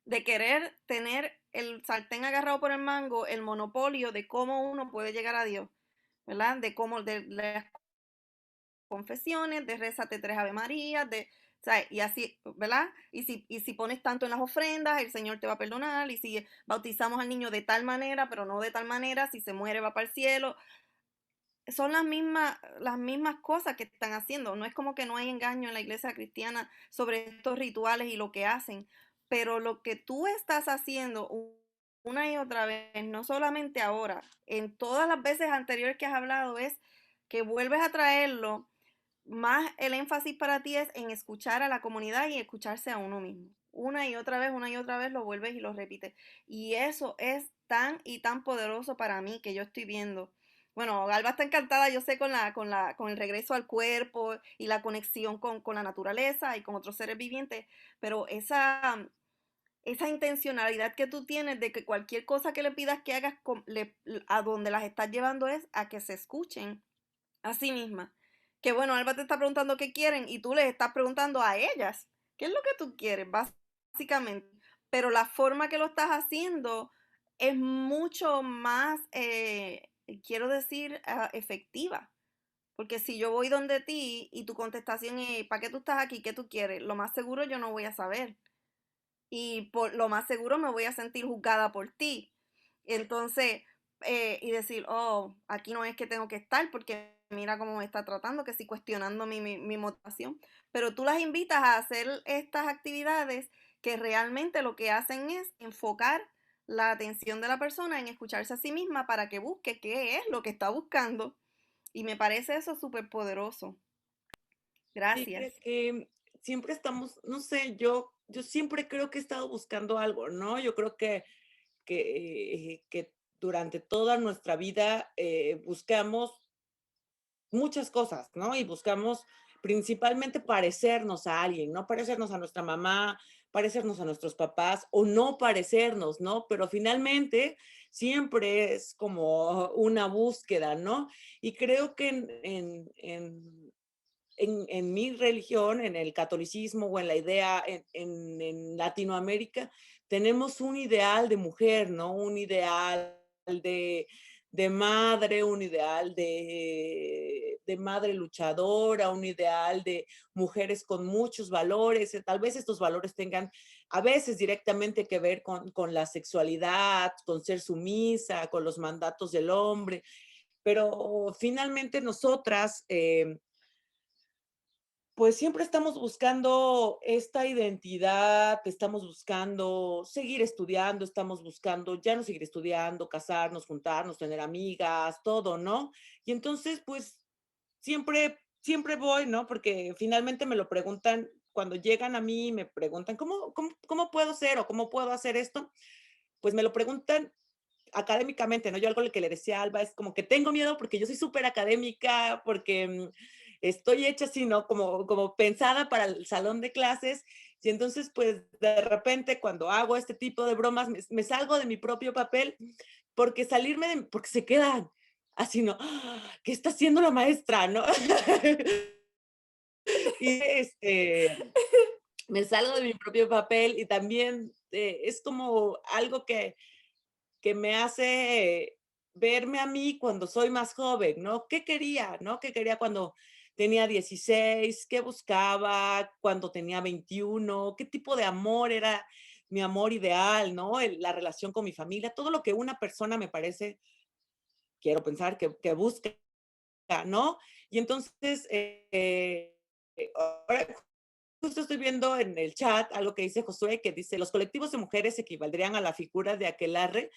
de querer tener el sartén agarrado por el mango, el monopolio de cómo uno puede llegar a Dios, ¿verdad? De cómo, de las confesiones, de rézate tres Ave Marías, o sea, y así, ¿verdad? Y si pones tanto en las ofrendas, el Señor te va a perdonar, y si bautizamos al niño de tal manera, pero no de tal manera, si se muere va para el cielo. Son las mismas cosas que están haciendo. No es como que no hay engaño en la iglesia cristiana sobre estos rituales y lo que hacen, pero lo que tú estás haciendo una y otra vez, no solamente ahora, en todas las veces anteriores que has hablado, es que vuelves a traerlo, más el énfasis para ti es en escuchar a la comunidad y escucharse a uno mismo. Una y otra vez lo vuelves y lo repites. Y eso es tan y tan poderoso para mí que yo estoy viendo. Bueno, Alba está encantada, yo sé, con el regreso al cuerpo y la conexión con la naturaleza y con otros seres vivientes, pero esa intencionalidad que tú tienes de que cualquier cosa que le pidas que hagas, a donde las estás llevando es a que se escuchen a sí mismas. Que bueno, Alba te está preguntando qué quieren y tú les estás preguntando a ellas qué es lo que tú quieres, básicamente. pero la forma que lo estás haciendo es mucho más, quiero decir, efectiva. Porque si yo voy donde ti y tu contestación es, ¿para qué tú estás aquí? ¿Qué tú quieres? Lo más seguro yo no voy a saber. Y por lo más seguro me voy a sentir juzgada por ti. Entonces, y decir, oh, aquí no es que tengo que estar porque mira cómo me está tratando, que sí cuestionando mi motivación. Pero tú las invitas a hacer estas actividades que realmente lo que hacen es enfocar la atención de la persona en escucharse a sí misma para que busque qué es lo que está buscando. Y me parece eso súper poderoso. Sí, Gracias. que siempre estamos, no sé, yo siempre creo que he estado buscando algo, ¿no? Yo creo que durante toda nuestra vida buscamos muchas cosas, ¿no? Y buscamos principalmente parecernos a alguien, no parecernos a nuestra mamá, parecernos a nuestros papás o no parecernos, ¿no? Pero finalmente siempre es como una búsqueda, ¿no? Y creo que en mi religión, en el catolicismo o en la idea en Latinoamérica, tenemos un ideal de mujer, ¿no? Un ideal de, de madre, un ideal de madre luchadora, un ideal de mujeres con muchos valores. Tal vez estos valores tengan a veces directamente que ver con la sexualidad, con ser sumisa, con los mandatos del hombre, pero finalmente nosotras pues siempre estamos buscando esta identidad, estamos buscando seguir estudiando, estamos buscando ya no seguir estudiando, casarnos, juntarnos, tener amigas, todo, ¿no? Y entonces, pues siempre voy, ¿no? Porque finalmente me lo preguntan, cuando llegan a mí, me preguntan, ¿cómo puedo ser o cómo puedo hacer esto? Pues me lo preguntan académicamente, ¿no? Yo algo que le decía a Alba es como que tengo miedo porque yo soy súper académica, porque estoy hecha así, ¿no? Como pensada para el salón de clases. Y entonces, pues, de repente, cuando hago este tipo de bromas, me salgo de mi propio papel, porque porque se quedan así, ¿no? ¿Qué está haciendo la maestra, no? Y me salgo de mi propio papel y también es como algo que me hace verme a mí cuando soy más joven, ¿no? ¿Qué quería, no? ¿Qué quería cuando tenía 16? ¿Qué buscaba cuando tenía 21? ¿Qué tipo de amor era mi amor ideal, no? La relación con mi familia, todo lo que una persona me parece, quiero pensar, que busca, ¿no? Y entonces, ahora justo estoy viendo en el chat algo que dice Josué, que dice, los colectivos de mujeres equivaldrían a la figura de aquelarre.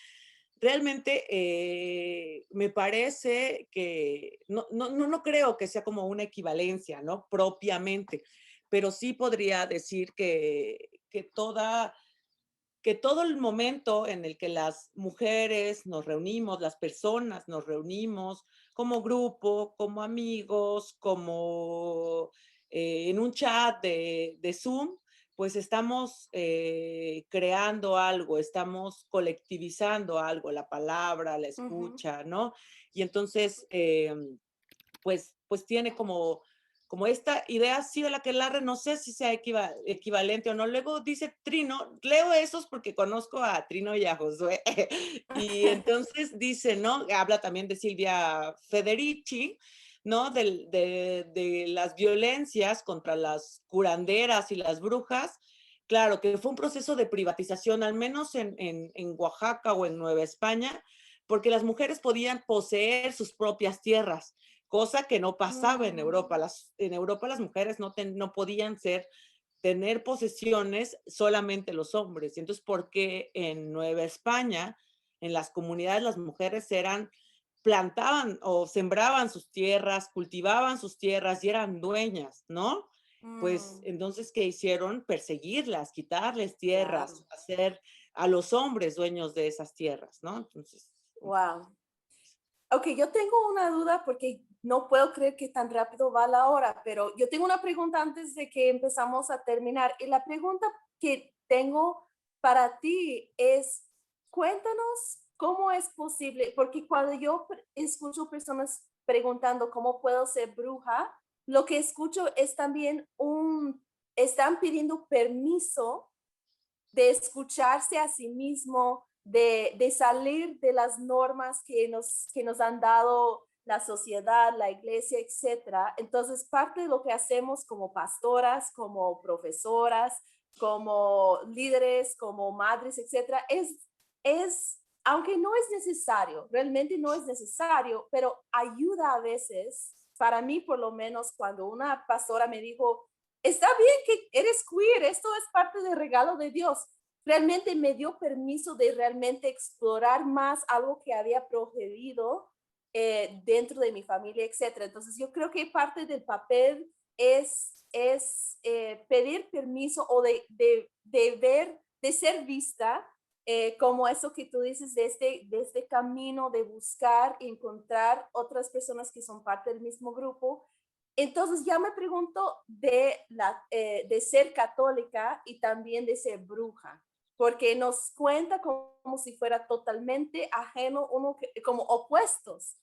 Realmente me parece que no creo que sea como una equivalencia, ¿no? Propiamente, pero sí podría decir que todo el momento en el que las mujeres nos reunimos, las personas nos reunimos como grupo, como amigos, como en un chat de Zoom, pues estamos creando algo, estamos colectivizando algo, la palabra, la Ujú. escucha, ¿no? Y entonces, pues tiene como esta idea así de la que Larre, no sé si sea equivalente o no. Luego dice Trino, leo esos porque conozco a Trino y a Josué. Y entonces dice, ¿no? Habla también de Silvia Federici, ¿no? De las violencias contra las curanderas y las brujas. Claro, que fue un proceso de privatización, al menos en Oaxaca o en Nueva España, porque las mujeres podían poseer sus propias tierras, cosa que no pasaba en Europa. Mm, En Europa las mujeres no podían tener posesiones solamente los hombres. Y entonces, ¿por qué en Nueva España, en las comunidades, las mujeres plantaban o sembraban sus tierras, cultivaban sus tierras y eran dueñas, ¿no? Pues mm, entonces, ¿qué hicieron? Perseguirlas, quitarles tierras, claro. hacer a los hombres dueños de esas tierras, ¿no? Entonces, Wow. Ok, yo tengo una duda porque no puedo creer que tan rápido va la hora, pero yo tengo una pregunta antes de que empezamos a terminar. Y la pregunta que tengo para ti es, cuéntanos cómo es posible, porque cuando yo escucho personas preguntando cómo puedo ser bruja, lo que escucho es también están pidiendo permiso de escucharse a sí mismo, de salir de las normas que nos han dado la sociedad, la iglesia, etcétera. Entonces, parte de lo que hacemos como pastoras, como profesoras, como líderes, como madres, etcétera, aunque no es necesario, realmente no es necesario, pero ayuda a veces, para mí por lo menos, cuando una pastora me dijo, está bien que eres queer, esto es parte del regalo de Dios. Realmente me dio permiso de realmente explorar más algo que había prohibido dentro de mi familia, etcétera. Entonces yo creo que parte del papel es pedir permiso o de ver, de ser vista como eso que tú dices de este camino de buscar y encontrar otras personas que son parte del mismo grupo. Entonces ya me pregunto de ser católica y también de ser bruja, porque nos cuenta como si fuera totalmente ajeno, como opuestos.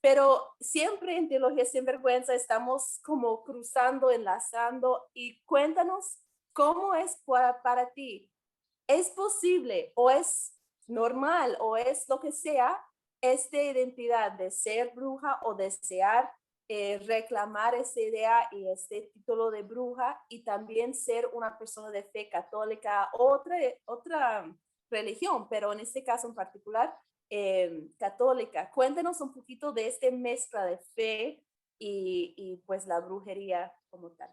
Pero siempre en Teología Sin Vergüenza estamos como cruzando, enlazando y cuéntanos cómo es para ti. ¿Es posible o es normal o es lo que sea esta identidad de ser bruja o desear reclamar esa idea y este título de bruja y también ser una persona de fe católica, otra religión, pero en este caso en particular católica? Cuéntenos un poquito de esta mezcla de fe y pues la brujería como tal.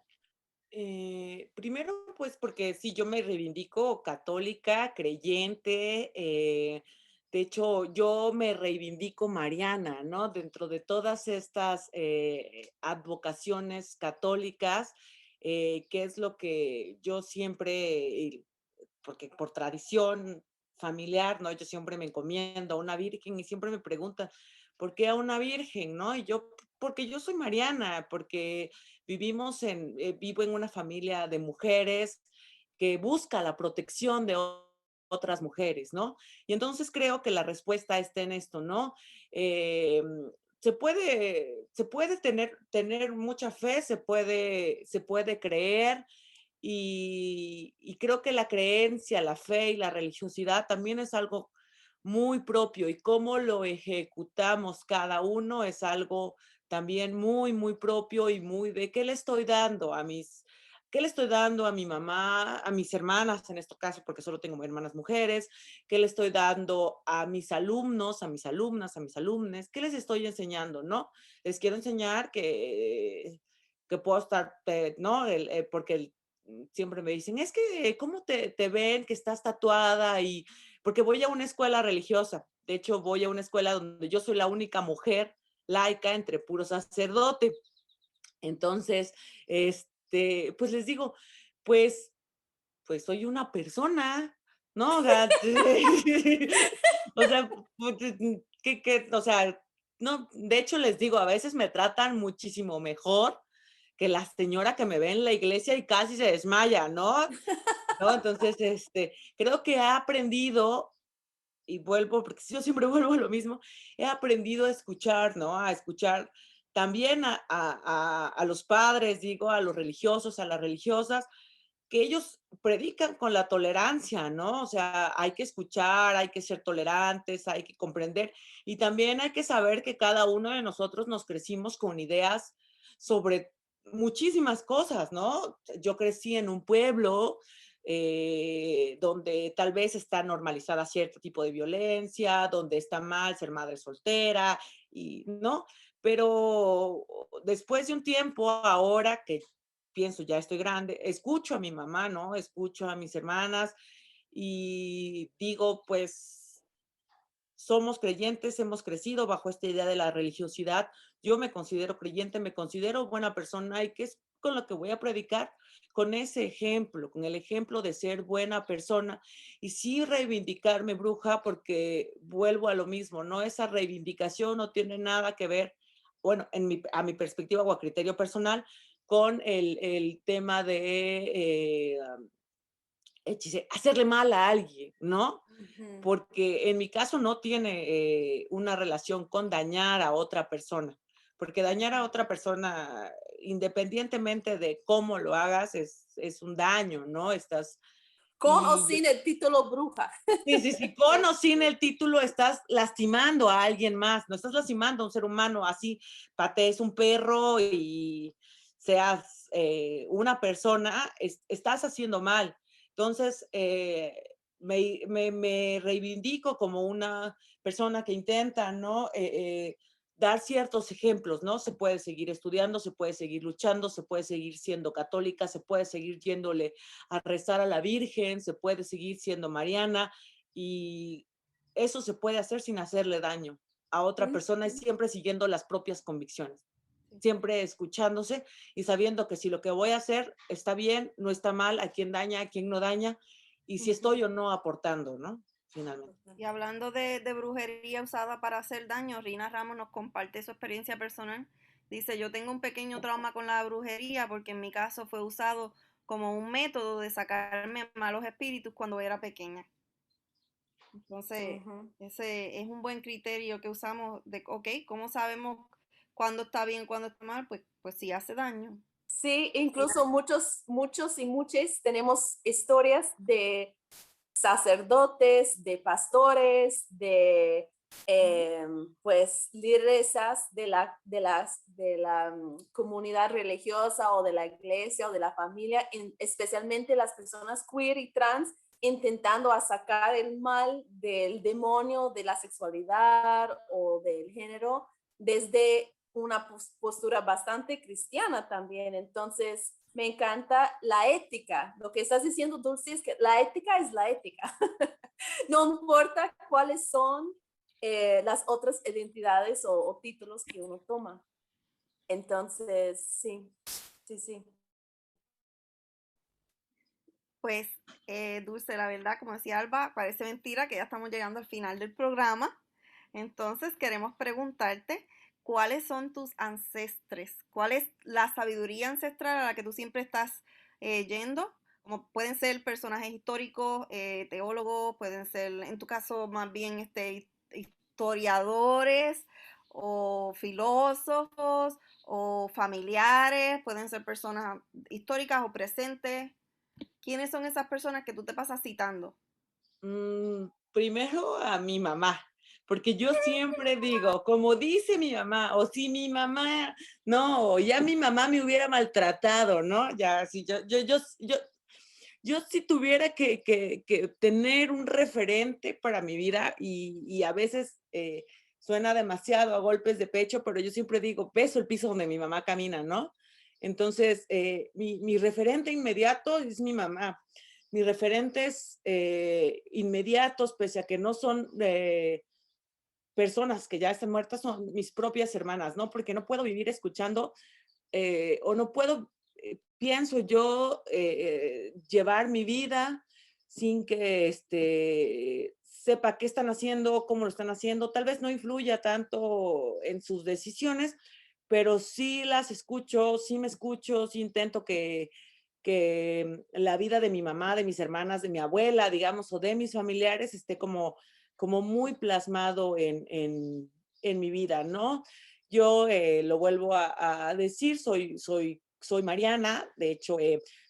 Primero, pues porque sí, yo me reivindico católica, creyente, de hecho, yo me reivindico mariana, ¿no? Dentro de todas estas advocaciones católicas, que es lo que yo siempre, porque por tradición familiar, ¿no? Yo siempre me encomiendo a una virgen y siempre me preguntan, ¿por qué a una virgen, no? Y yo, porque yo soy mariana, porque vivo en una familia de mujeres que busca la protección de otras mujeres, ¿no? Y entonces creo que la respuesta está en esto, ¿no? Eh, se puede tener mucha fe, se puede creer, y creo que la creencia, la fe y la religiosidad también es algo muy propio, y cómo lo ejecutamos cada uno es algo también muy, muy propio y muy de qué le estoy dando a mi mamá, a mis hermanas en este caso, porque solo tengo hermanas mujeres, qué le estoy dando a mis alumnos, a mis alumnas, a mis alumnos, qué les estoy enseñando, ¿no? Les quiero enseñar que puedo estar, ¿no? Porque siempre me dicen, es que, ¿cómo te ven que estás tatuada? Y porque voy a una escuela religiosa. De hecho, voy a una escuela donde yo soy la única mujer laica entre puro sacerdote. Entonces, pues les digo, pues, pues soy una persona, ¿no? O sea, o sea, pues, o sea, no, de hecho les digo, a veces me tratan muchísimo mejor que la señora que me ve en la iglesia y casi se desmaya, ¿no? Entonces, creo que he aprendido, y vuelvo, porque yo siempre vuelvo a lo mismo, he aprendido a escuchar, ¿no? A escuchar también a los padres, digo, a los religiosos, a las religiosas, que ellos predican con la tolerancia, ¿no? O sea, hay que escuchar, hay que ser tolerantes, hay que comprender, y también hay que saber que cada uno de nosotros nos crecimos con ideas sobre muchísimas cosas, ¿no? Yo crecí en un pueblo donde tal vez está normalizada cierto tipo de violencia, donde está mal ser madre soltera, y, ¿no? Pero después de un tiempo, ahora que pienso, ya estoy grande, escucho a mi mamá, ¿no? Escucho a mis hermanas y digo, pues somos creyentes, hemos crecido bajo esta idea de la religiosidad. Yo me considero creyente, me considero buena persona, y que es con lo que voy a predicar, con ese ejemplo, con el ejemplo de ser buena persona, y sí reivindicarme bruja, porque vuelvo a lo mismo, ¿no? Esa reivindicación no tiene nada que ver, bueno, a mi perspectiva o a criterio personal, con el tema de hacerle mal a alguien, ¿no? Ujú. Porque en mi caso no tiene una relación con dañar a otra persona, porque dañar a otra persona, independientemente de cómo lo hagas, es un daño, ¿no? Estás Con o sin el título bruja. Sí, sí, sí, con o sin el título estás lastimando a alguien más, no estás lastimando a un ser humano, así patees un perro y seas una persona, estás haciendo mal. Entonces, me reivindico como una persona que intenta, ¿no? Dar ciertos ejemplos, ¿no? Se puede seguir estudiando, se puede seguir luchando, se puede seguir siendo católica, se puede seguir yéndole a rezar a la Virgen, se puede seguir siendo mariana, y eso se puede hacer sin hacerle daño a otra persona y siempre siguiendo las propias convicciones, siempre escuchándose y sabiendo que si lo que voy a hacer está bien, no está mal, a quién daña, a quién no daña, y si estoy o no aportando, ¿no? Finalmente. Y hablando de brujería usada para hacer daño, Rina Ramos nos comparte su experiencia personal. Dice, yo tengo un pequeño trauma con la brujería porque en mi caso fue usado como un método de sacarme malos espíritus cuando era pequeña. Entonces, ese es un buen criterio que usamos de, ok, ¿cómo sabemos cuándo está bien, cuándo está mal? Pues sí hace daño. Sí, incluso muchos y muchas tenemos historias de sacerdotes, de pastores, de pues lideresas de la comunidad religiosa o de la iglesia o de la familia, especialmente las personas queer y trans, intentando a sacar el mal del demonio, de la sexualidad o del género desde una postura bastante cristiana también. Entonces, me encanta la ética. Lo que estás diciendo, Dulce, es que la ética es la ética. No importa cuáles son las otras identidades o títulos que uno toma. Entonces, sí, sí, sí. Pues, Dulce, la verdad, como decía Alba, parece mentira que ya estamos llegando al final del programa. Entonces, queremos preguntarte, ¿cuáles son tus ancestres? ¿Cuál es la sabiduría ancestral a la que tú siempre estás yendo? Como pueden ser personajes históricos, teólogos, pueden ser, en tu caso, más bien historiadores o filósofos o familiares, pueden ser personas históricas o presentes. ¿Quiénes son esas personas que tú te pasas citando? Primero a mi mamá, porque yo siempre digo, como dice mi mamá, o si mi mamá, no, ya mi mamá me hubiera maltratado, ¿no? Ya, si yo si tuviera que tener un referente para mi vida y a veces suena demasiado a golpes de pecho, pero yo siempre digo, beso el piso donde mi mamá camina, ¿no? Entonces, mi referente inmediato es mi mamá. Mis referentes inmediatos, pese a que no son personas que ya están muertas, son mis propias hermanas, ¿no? Porque no puedo vivir escuchando o no puedo, pienso yo, llevar mi vida sin que sepa qué están haciendo, cómo lo están haciendo. Tal vez no influya tanto en sus decisiones, pero sí las escucho, sí me escucho, sí intento que la vida de mi mamá, de mis hermanas, de mi abuela, digamos, o de mis familiares esté como muy plasmado en mi vida, ¿no? Yo lo vuelvo a decir, soy mariana, de hecho,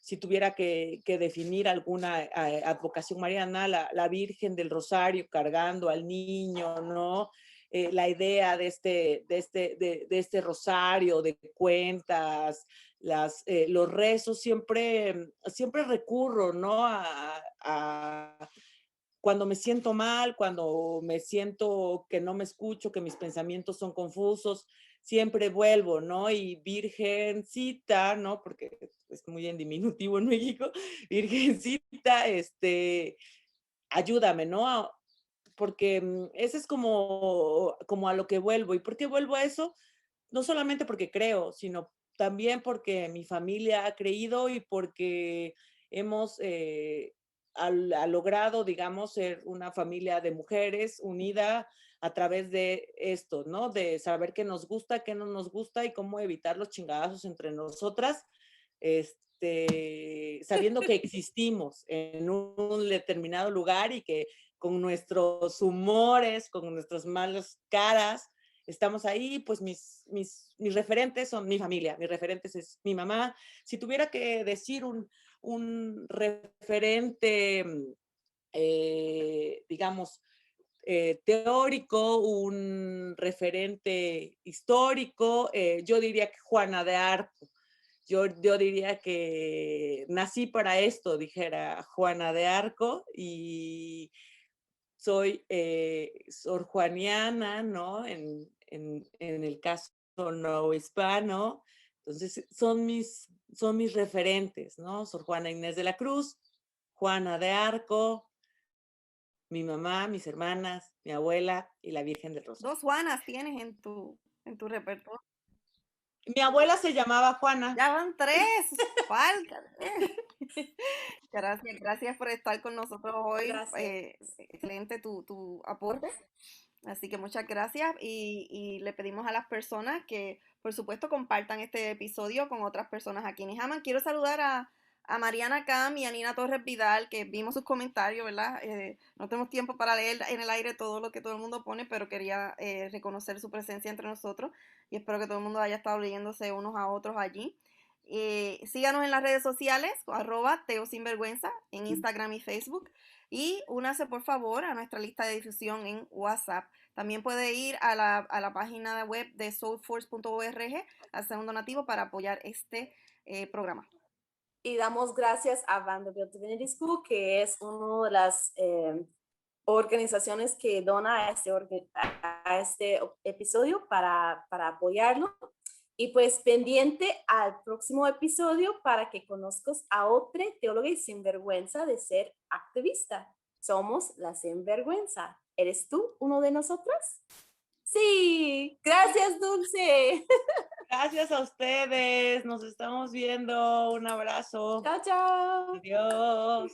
si tuviera que definir alguna advocación mariana, la Virgen del Rosario cargando al niño, ¿no? La idea de este rosario, de cuentas, los rezos, siempre recurro, ¿no? Cuando me siento mal, cuando me siento que no me escucho, que mis pensamientos son confusos, siempre vuelvo, ¿no? Y virgencita, ¿no? Porque es muy en diminutivo en México, virgencita, ayúdame, ¿no? Porque ese es como a lo que vuelvo. ¿Y por qué vuelvo a eso? No solamente porque creo, sino también porque mi familia ha creído y porque hemos logrado, digamos, ser una familia de mujeres unida a través de esto, ¿no? De saber qué nos gusta, qué no nos gusta y cómo evitar los chingadazos entre nosotras, sabiendo que existimos en un determinado lugar y que con nuestros humores, con nuestras malas caras, estamos ahí, pues mis referentes son mi familia, mis referentes es mi mamá. Si tuviera que decir un referente, digamos, teórico, un referente histórico, yo diría que Juana de Arco. Yo diría que nací para esto, dijera Juana de Arco, y soy sorjuaniana, ¿no? En el caso no hispano. Entonces, son mis referentes, ¿no? Sor Juana Inés de la Cruz, Juana de Arco, mi mamá, mis hermanas, mi abuela y la Virgen del Rosario. 2 Juanas tienes en tu repertorio. Mi abuela se llamaba Juana. Ya van 3. Falta. Gracias por estar con nosotros hoy. Gracias. Excelente tu aporte. Así que muchas gracias y le pedimos a las personas que, por supuesto, compartan este episodio con otras personas a quienes aman. Quiero saludar a Mariana Cam y a Nina Torres Vidal, que vimos sus comentarios, ¿verdad? No tenemos tiempo para leer en el aire todo lo que todo el mundo pone, pero quería reconocer su presencia entre nosotros y espero que todo el mundo haya estado leyéndose unos a otros allí. Síganos en las redes sociales, @teosinvergüenza, en Instagram y Facebook. Y únase por favor a nuestra lista de difusión en WhatsApp. También puede ir a la página web de soulforce.org, hacer un donativo para apoyar este programa. Y damos gracias a Vanderbilt Divinity School, que es una de las organizaciones que dona a este episodio para apoyarlo. Y pues pendiente al próximo episodio para que conozcas a otra teóloga y sinvergüenza de ser activista. Somos la sinvergüenza. ¿Eres tú uno de nosotras? Sí, gracias, Dulce. Gracias a ustedes, nos estamos viendo, un abrazo. Chao, chao. Adiós.